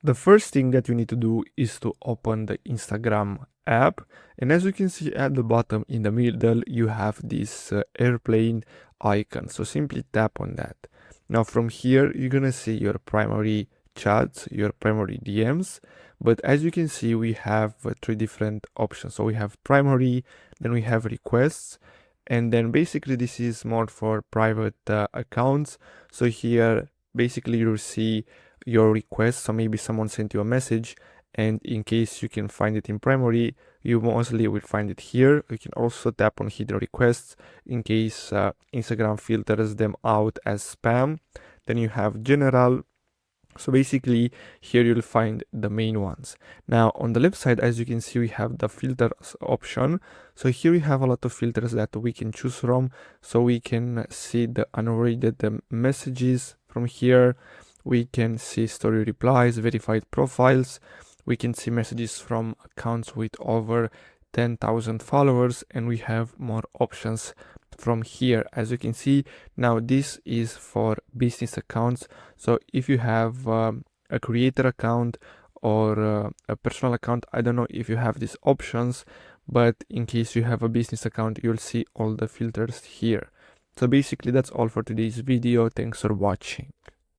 The first thing that you need to do is to open the Instagram app, and as you can see at the bottom in the middle you have this airplane icon, so simply tap on that. Now from here you're gonna see your primary chats, your primary DMs, but as you can see we have three different options. So we have primary, then we have requests, and then basically this is more for private accounts. So here basically you'll see your request. So maybe someone sent you a message, and in case you can find it in primary, you mostly will find it here. You can also tap on hidden requests in case Instagram filters them out as spam. Then you have general. So basically here you'll find the main ones. Now on the left side, as you can see, we have the filters option. So here we have a lot of filters that we can choose from. So we can see the unread messages from here. We can see story replies, verified profiles. We can see messages from accounts with over 10,000 followers, and we have more options from here. As you can see, now this is for business accounts. So if you have a creator account or a personal account, I don't know if you have these options, but in case you have a business account, you'll see all the filters here. So basically that's all for today's video. Thanks for watching.